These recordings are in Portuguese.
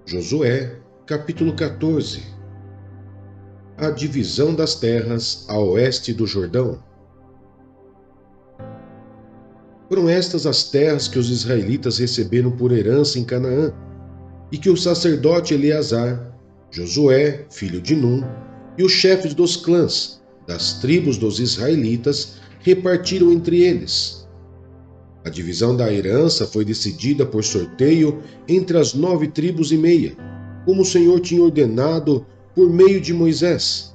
Josué, capítulo 14. A divisão das terras a oeste do Jordão. Foram estas as terras que os israelitas receberam por herança em Canaã, e que o sacerdote Eleazar, Josué, filho de Num, e os chefes dos clãs das tribos dos israelitas repartiram entre eles. A divisão da herança foi decidida por sorteio entre as 9,5 tribos, como o Senhor tinha ordenado por meio de Moisés,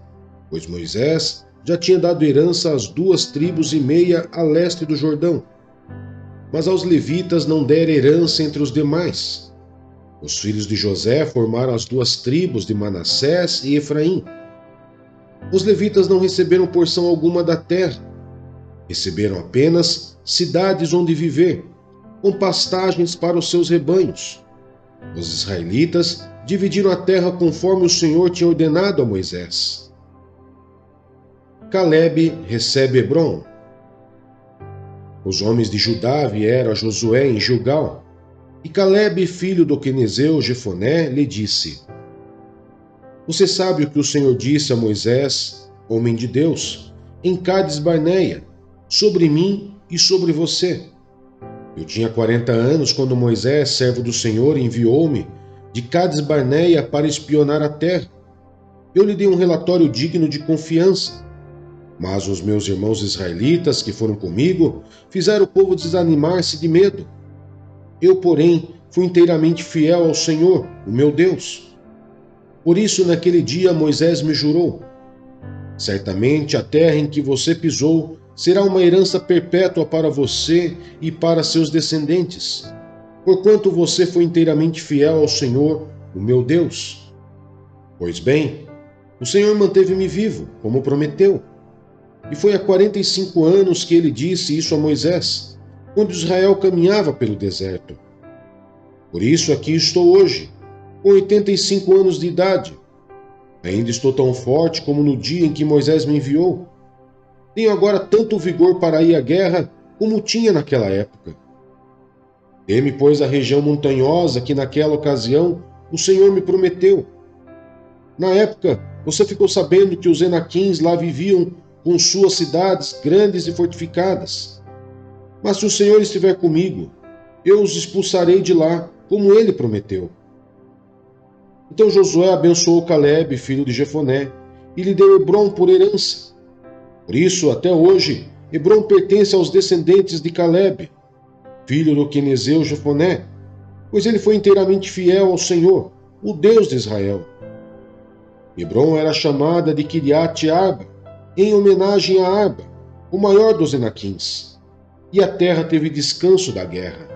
pois Moisés já tinha dado herança às 2,5 tribos a leste do Jordão. Mas aos levitas não dera herança entre os demais. Os filhos de José formaram as 2 tribos de Manassés e Efraim. Os levitas não receberam porção alguma da terra. Receberam apenas cidades onde viver, com pastagens para os seus rebanhos. Os israelitas dividiram a terra conforme o Senhor tinha ordenado a Moisés. Calebe recebe Hebrom. Os homens de Judá vieram a Josué em Gilgal, e Calebe, filho do quenezeu Jefoné, lhe disse: Você sabe o que o Senhor disse a Moisés, homem de Deus, em Cades Barneia, sobre mim e sobre você. Eu tinha 40 anos quando Moisés, servo do Senhor, enviou-me de Cades Barneia para espionar a terra. Eu lhe dei um relatório digno de confiança. Mas os meus irmãos israelitas que foram comigo fizeram o povo desanimar-se de medo. Eu, porém, fui inteiramente fiel ao Senhor, o meu Deus. Por isso, naquele dia, Moisés me jurou: Certamente a terra em que você pisou será uma herança perpétua para você e para seus descendentes, porquanto você foi inteiramente fiel ao Senhor, o meu Deus. Pois bem, o Senhor manteve-me vivo, como prometeu. E foi há 45 anos que ele disse isso a Moisés, quando Israel caminhava pelo deserto. Por isso aqui estou hoje, com 85 anos de idade. Ainda estou tão forte como no dia em que Moisés me enviou. Tenho agora tanto vigor para ir à guerra como tinha naquela época. Dê-me, pois, a região montanhosa que naquela ocasião o Senhor me prometeu. Na época, você ficou sabendo que os Enaquins lá viviam com suas cidades grandes e fortificadas. Mas se o Senhor estiver comigo, eu os expulsarei de lá, como ele prometeu. Então Josué abençoou Calebe, filho de Jefoné, e lhe deu Hebrom por herança. Por isso, até hoje, Hebrom pertence aos descendentes de Calebe, filho do quenezeu Jefoné, pois ele foi inteiramente fiel ao Senhor, o Deus de Israel. Hebrom era chamada de Kiriat Arba, em homenagem a Arba, o maior dos Enaquins, e a terra teve descanso da guerra.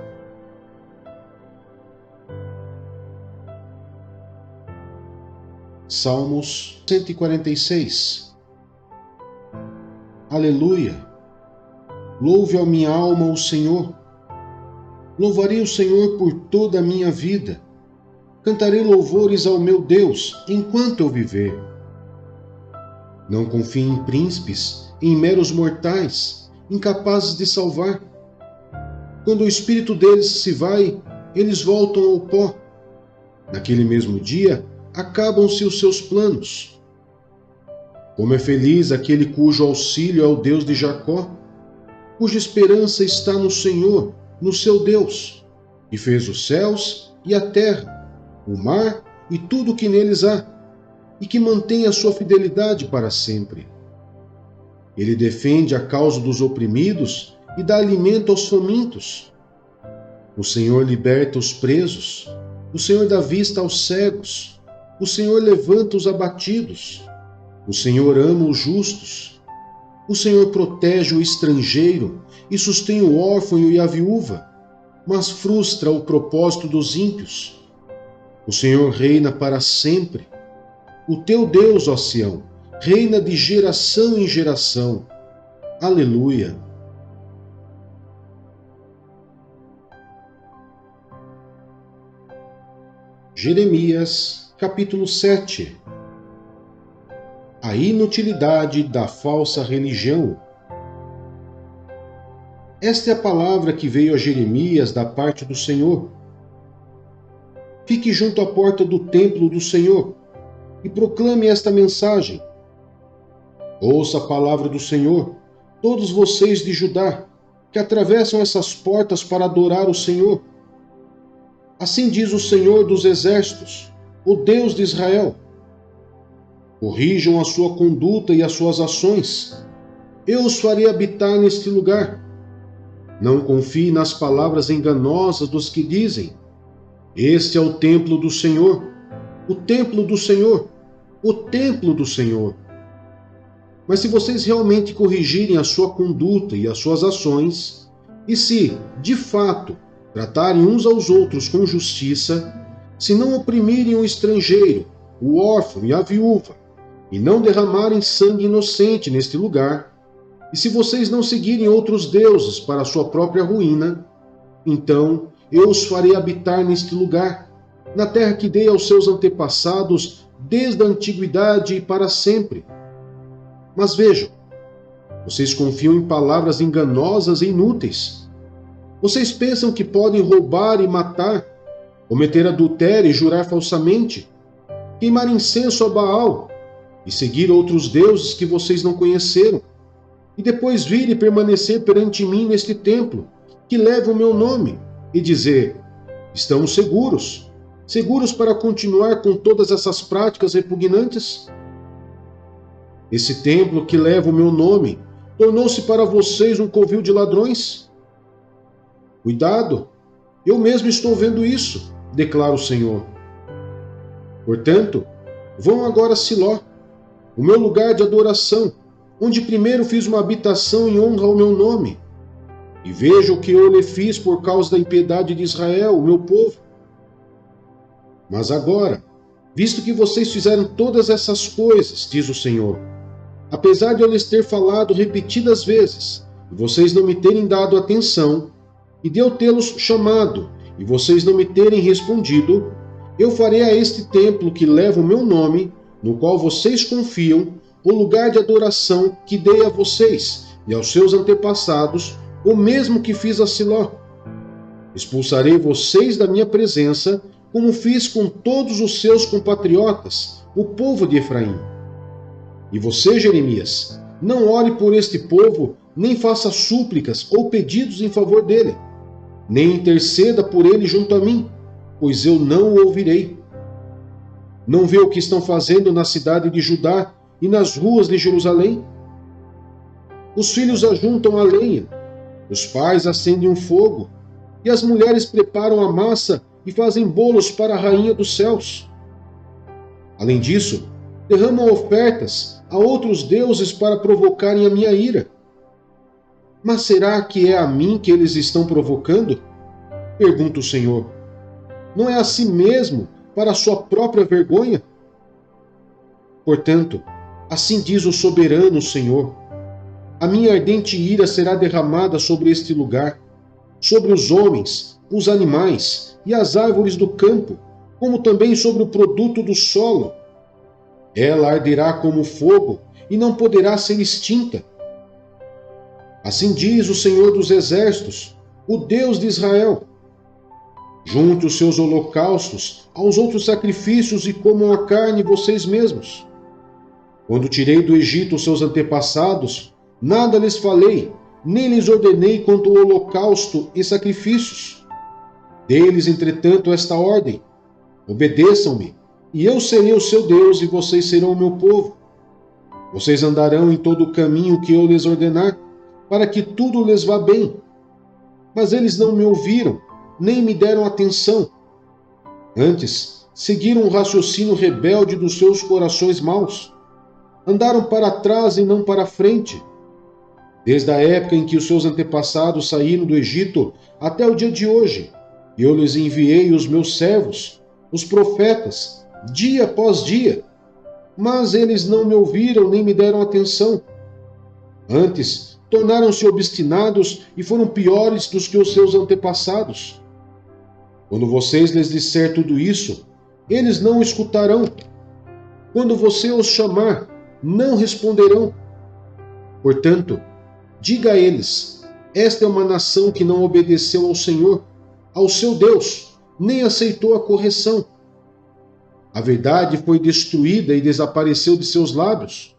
Salmos 146. Aleluia! Louve a minha alma o Senhor. Louvarei o Senhor por toda a minha vida. Cantarei louvores ao meu Deus enquanto eu viver. Não confie em príncipes, em meros mortais, incapazes de salvar. Quando o espírito deles se vai, eles voltam ao pó. Naquele mesmo dia, acabam-se os seus planos. Como é feliz aquele cujo auxílio é o Deus de Jacó, cuja esperança está no Senhor, no seu Deus, que fez os céus e a terra, o mar e tudo o que neles há, e que mantém a sua fidelidade para sempre. Ele defende a causa dos oprimidos e dá alimento aos famintos. O Senhor liberta os presos, o Senhor dá vista aos cegos, o Senhor levanta os abatidos, o Senhor ama os justos, o Senhor protege o estrangeiro e sustém o órfão e a viúva, mas frustra o propósito dos ímpios. O Senhor reina para sempre. O teu Deus, ó Sião, reina de geração em geração. Aleluia! Jeremias, capítulo 7. A inutilidade da falsa religião. Esta é a palavra que veio a Jeremias da parte do Senhor. fique junto à porta do templo do Senhor e proclame esta mensagem. Ouça a palavra do Senhor, todos vocês de Judá, que atravessam essas portas para adorar o Senhor. Assim diz o Senhor dos Exércitos, o Deus de Israel. Corrijam a sua conduta e as suas ações. Eu os farei habitar neste lugar. Não confie nas palavras enganosas dos que dizem: este é o templo do Senhor, o templo do Senhor, o templo do Senhor. Mas se vocês realmente corrigirem a sua conduta e as suas ações, e se, de fato, tratarem uns aos outros com justiça, se não oprimirem o estrangeiro, o órfão e a viúva, e não derramarem sangue inocente neste lugar, e se vocês não seguirem outros deuses para a sua própria ruína, então eu os farei habitar neste lugar, na terra que dei aos seus antepassados desde a antiguidade e para sempre. Mas vejam, vocês confiam em palavras enganosas e inúteis. Vocês pensam que podem roubar e matar, cometer adultério e jurar falsamente, queimar incenso a Baal e seguir outros deuses que vocês não conheceram, e depois vir e permanecer perante mim neste templo, que leva o meu nome, e dizer: estamos seguros, seguros para continuar com todas essas práticas repugnantes? Esse templo que leva o meu nome tornou-se para vocês um covil de ladrões? Cuidado, eu mesmo estou vendo isso, declara o Senhor. Portanto, vão agora a Siló, o meu lugar de adoração, onde primeiro fiz uma habitação em honra ao meu nome, e veja o que eu lhe fiz por causa da impiedade de Israel, o meu povo. Mas agora, visto que vocês fizeram todas essas coisas, diz o Senhor, apesar de eu lhes ter falado repetidas vezes, e vocês não me terem dado atenção, e de eu tê-los chamado, e vocês não me terem respondido, eu farei a este templo que leva o meu nome, no qual vocês confiam, o lugar de adoração que dei a vocês e aos seus antepassados, o mesmo que fiz a Siló. Expulsarei vocês da minha presença, como fiz com todos os seus compatriotas, o povo de Efraim. E você, Jeremias, não ore por este povo, nem faça súplicas ou pedidos em favor dele, nem interceda por ele junto a mim, pois eu não o ouvirei. Não vê o que estão fazendo na cidade de Judá e nas ruas de Jerusalém? Os filhos ajuntam a lenha, os pais acendem um fogo, e as mulheres preparam a massa e fazem bolos para a rainha dos céus. Além disso, derramam ofertas a outros deuses para provocarem a minha ira. Mas será que é a mim que eles estão provocando? Pergunta o Senhor. Não é a si mesmo para a sua própria vergonha? Portanto, assim diz o soberano Senhor: a minha ardente ira será derramada sobre este lugar, sobre os homens, os animais e as árvores do campo, como também sobre o produto do solo. Ela arderá como fogo e não poderá ser extinta. Assim diz o Senhor dos Exércitos, o Deus de Israel: junte os seus holocaustos aos outros sacrifícios e comam a carne vocês mesmos. Quando tirei do Egito os seus antepassados, nada lhes falei, nem lhes ordenei quanto ao holocausto e sacrifícios. Dei-lhes, entretanto, esta ordem: obedeçam-me, e eu serei o seu Deus, e vocês serão o meu povo. Vocês andarão em todo o caminho que eu lhes ordenar, para que tudo lhes vá bem. Mas eles não me ouviram, nem me deram atenção. Antes, seguiram um raciocínio rebelde dos seus corações maus. Andaram para trás e não para frente. Desde a época em que os seus antepassados saíram do Egito até o dia de hoje, eu lhes enviei os meus servos, os profetas, dia após dia, mas eles não me ouviram nem me deram atenção. Antes, tornaram-se obstinados e foram piores dos que os seus antepassados. Quando vocês lhes disser tudo isso, eles não o escutarão. Quando você os chamar, não responderão. Portanto, diga a eles: esta é uma nação que não obedeceu ao Senhor, ao seu Deus, nem aceitou a correção. A verdade foi destruída e desapareceu de seus lábios.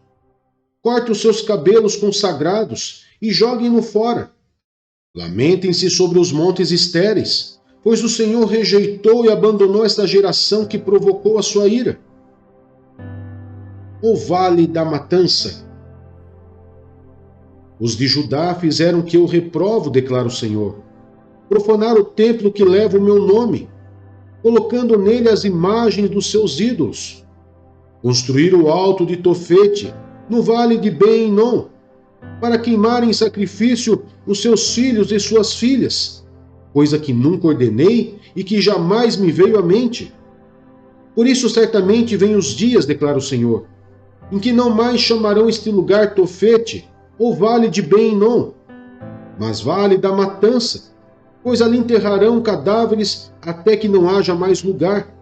Corte os seus cabelos consagrados e joguem-no fora. Lamentem-se sobre os montes estéreis, pois o Senhor rejeitou e abandonou esta geração que provocou a sua ira. O vale da matança. Os de Judá fizeram que eu reprovo, declara o Senhor. Profanaram o templo que leva o meu nome, colocando nele as imagens dos seus ídolos. Construíram o alto de Tofete, no vale de Ben-Hinom, para queimarem em sacrifício os seus filhos e suas filhas, coisa que nunca ordenei e que jamais me veio à mente. Por isso certamente vêm os dias, declara o Senhor, em que não mais chamarão este lugar Tofete, ou vale de Ben-Hinom, mas vale da matança, pois ali enterrarão cadáveres até que não haja mais lugar.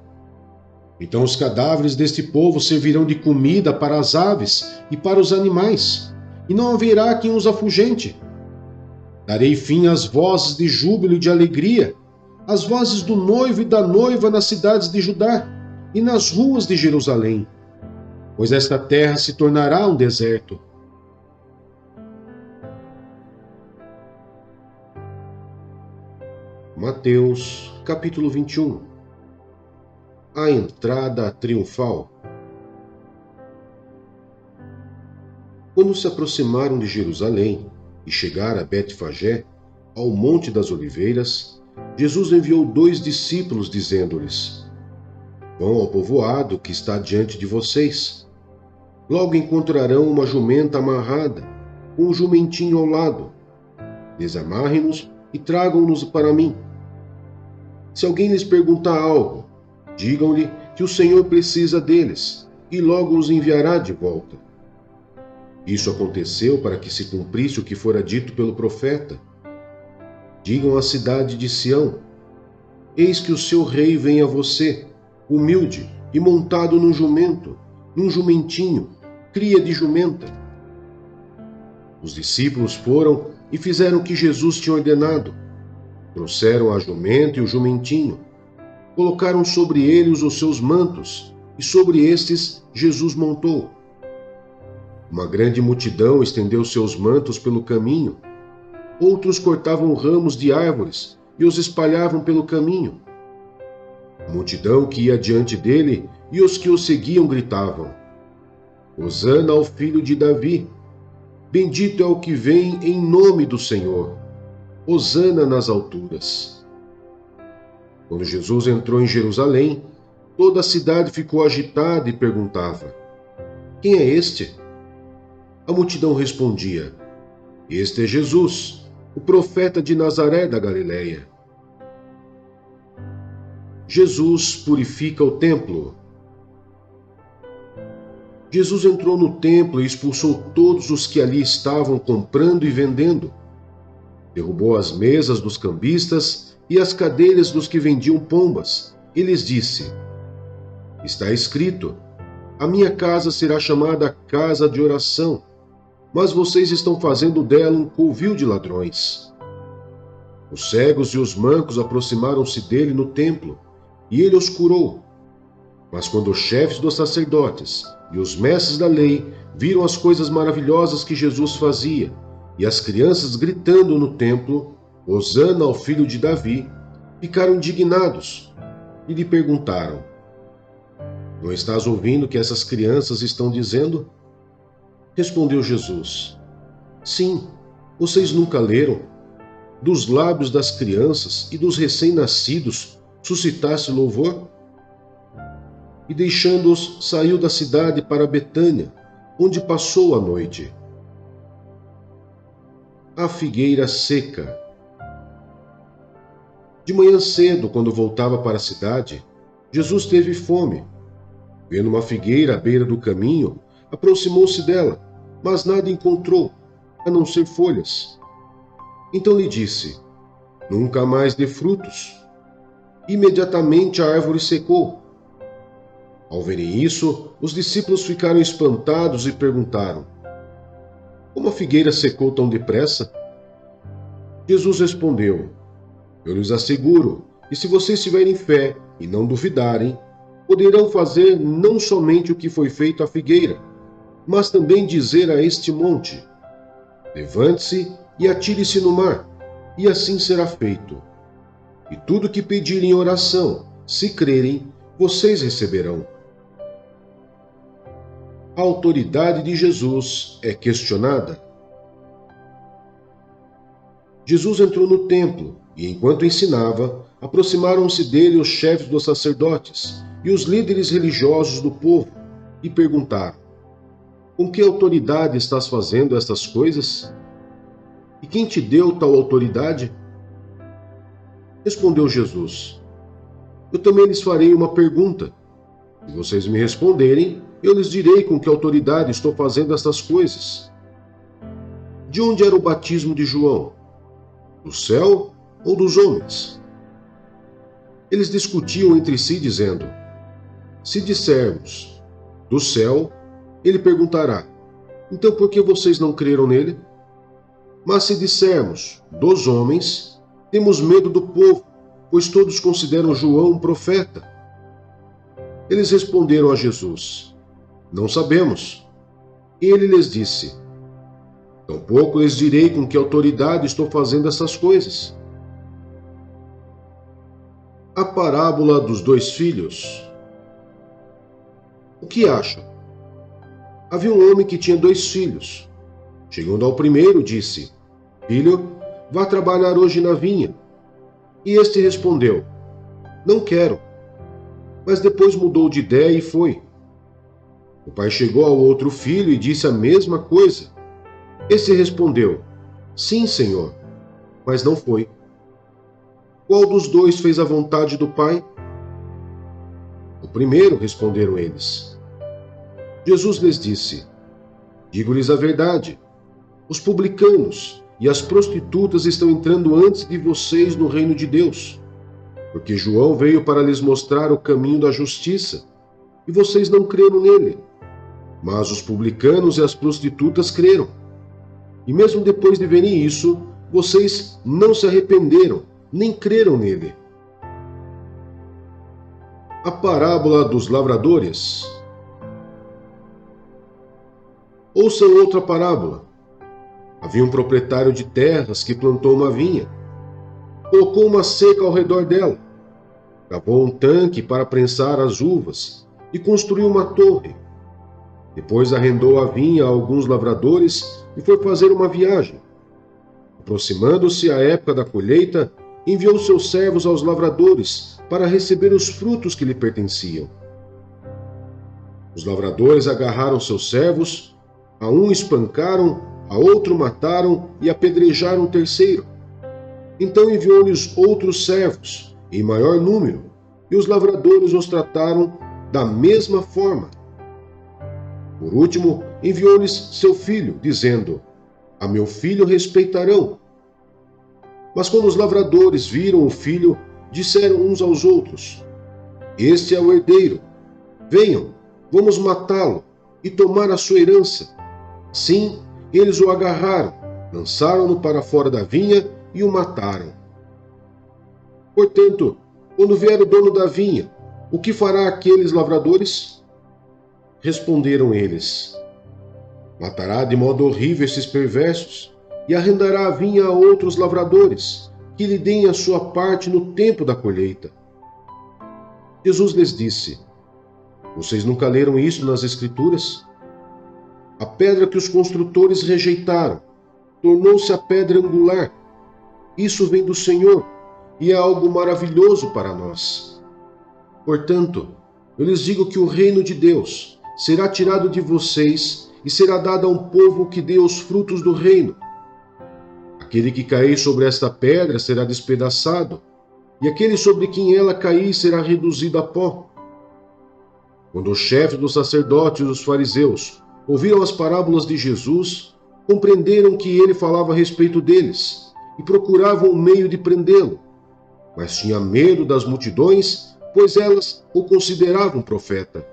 Então os cadáveres deste povo servirão de comida para as aves e para os animais, e não haverá quem os afugente. Darei fim às vozes de júbilo e de alegria, às vozes do noivo e da noiva nas cidades de Judá e nas ruas de Jerusalém, pois esta terra se tornará um deserto. Mateus, capítulo 21. A entrada triunfal. Quando se aproximaram de Jerusalém e chegaram a Betfagé, ao Monte das Oliveiras, Jesus enviou 2 discípulos, dizendo-lhes: Vão ao povoado que está diante de vocês. Logo encontrarão uma jumenta amarrada, com um jumentinho ao lado. Desamarrem-nos e tragam-nos para mim. Se alguém lhes perguntar algo, digam-lhe que o Senhor precisa deles, e logo os enviará de volta. Isso aconteceu para que se cumprisse o que fora dito pelo profeta. Digam à cidade de Sião: Eis que o seu rei vem a você, humilde e montado num jumento, num jumentinho, cria de jumenta. Os discípulos foram e fizeram o que Jesus tinha ordenado. Trouxeram a jumenta e o jumentinho, colocaram sobre eles os seus mantos, e sobre estes Jesus montou. Uma grande multidão estendeu seus mantos pelo caminho. Outros cortavam ramos de árvores e os espalhavam pelo caminho. A multidão que ia diante dele e os que o seguiam gritavam: Hosana ao filho de Davi! Bendito é o que vem em nome do Senhor! Hosana nas alturas! Quando Jesus entrou em Jerusalém, toda a cidade ficou agitada e perguntava: Quem é este? A multidão respondia: Este é Jesus, o profeta de Nazaré da Galileia. Jesus purifica o templo. Jesus entrou no templo e expulsou todos os que ali estavam comprando e vendendo. Derrubou as mesas dos cambistas e as cadeiras dos que vendiam pombas, e lhes disse: Está escrito: A minha casa será chamada casa de oração, mas vocês estão fazendo dela um covil de ladrões. Os cegos e os mancos aproximaram-se dele no templo, e ele os curou. Mas quando os chefes dos sacerdotes e os mestres da lei viram as coisas maravilhosas que Jesus fazia, e as crianças gritando no templo, Hosana ao filho de Davi, ficaram indignados e lhe perguntaram: Não estás ouvindo o que essas crianças estão dizendo? Respondeu Jesus: Sim, vocês nunca leram? Dos lábios das crianças e dos recém-nascidos suscitasse louvor? E deixando-os, saiu da cidade para Betânia, onde passou a noite. A figueira seca. De manhã cedo, quando voltava para a cidade, Jesus teve fome. Vendo uma figueira à beira do caminho, aproximou-se dela, mas nada encontrou, a não ser folhas. Então lhe disse: Nunca mais dê frutos. Imediatamente a árvore secou. Ao verem isso, os discípulos ficaram espantados e perguntaram: Como a figueira secou tão depressa? Jesus respondeu: Eu lhes asseguro E se vocês tiverem fé e não duvidarem, poderão fazer não somente o que foi feito à figueira, mas também dizer a este monte: levante-se e atire-se no mar, e assim será feito. E tudo que pedirem em oração, se crerem, vocês receberão. A autoridade de Jesus é questionada. Jesus entrou no templo e, enquanto ensinava, aproximaram-se dele os chefes dos sacerdotes e os líderes religiosos do povo e perguntaram: com que autoridade estás fazendo estas coisas? E quem te deu tal autoridade? Respondeu Jesus: eu também lhes farei uma pergunta. Se vocês me responderem, eu lhes direi com que autoridade estou fazendo estas coisas. De onde era o batismo de João? Do céu ou dos homens? Eles discutiam entre si, dizendo: se dissermos do céu, ele perguntará: então por que vocês não creram nele? Mas se dissermos dos homens, temos medo do povo, pois todos consideram João um profeta. Eles responderam a Jesus: não sabemos. E ele lhes disse: tampouco lhes direi com que autoridade estou fazendo essas coisas. A parábola dos dois filhos. O que acham? Havia um homem que tinha 2 filhos. Chegando ao primeiro, disse: filho, vá trabalhar hoje na vinha. E este respondeu: não quero. Mas depois mudou de ideia e foi. O pai chegou ao outro filho e disse a mesma coisa. Este respondeu: sim, senhor, mas não foi. Qual dos 2 fez a vontade do pai? O primeiro, responderam eles. Jesus lhes disse: digo-lhes a verdade, os publicanos e as prostitutas estão entrando antes de vocês no reino de Deus, porque João veio para lhes mostrar o caminho da justiça, e vocês não creram nele. Mas os publicanos e as prostitutas creram. E mesmo depois de verem isso, vocês não se arrependeram, nem creram nele. A parábola dos lavradores. Ouçam outra parábola. Havia um proprietário de terras que plantou uma vinha. Colocou uma cerca ao redor dela. Cavou um tanque para prensar as uvas e construiu uma torre. Depois arrendou a vinha a alguns lavradores e foi fazer uma viagem. Aproximando-se a época da colheita, enviou seus servos aos lavradores para receber os frutos que lhe pertenciam. Os lavradores agarraram seus servos, a um espancaram, a outro mataram e apedrejaram o terceiro. Então enviou-lhes outros servos, em maior número, e os lavradores os trataram da mesma forma. Por último, enviou-lhes seu filho, dizendo: a meu filho respeitarão. Mas quando os lavradores viram o filho, disseram uns aos outros: este é o herdeiro. Venham, vamos matá-lo e tomar a sua herança. Sim, eles o agarraram, lançaram-no para fora da vinha e o mataram. Portanto, quando vier o dono da vinha, o que fará aqueles lavradores? Responderam eles: matará de modo horrível esses perversos e arrendará a vinha a outros lavradores, que lhe deem a sua parte no tempo da colheita. Jesus lhes disse: vocês nunca leram isso nas Escrituras? A pedra que os construtores rejeitaram tornou-se a pedra angular. Isso vem do Senhor e é algo maravilhoso para nós. Portanto, eu lhes digo que o reino de Deus será tirado de vocês e será dado a um povo que dê os frutos do reino. Aquele que cair sobre esta pedra será despedaçado, e aquele sobre quem ela cair será reduzido a pó. Quando os chefes dos sacerdotes e os fariseus ouviram as parábolas de Jesus, compreenderam que ele falava a respeito deles e procuravam um meio de prendê-lo. Mas tinha medo das multidões, pois elas o consideravam profeta.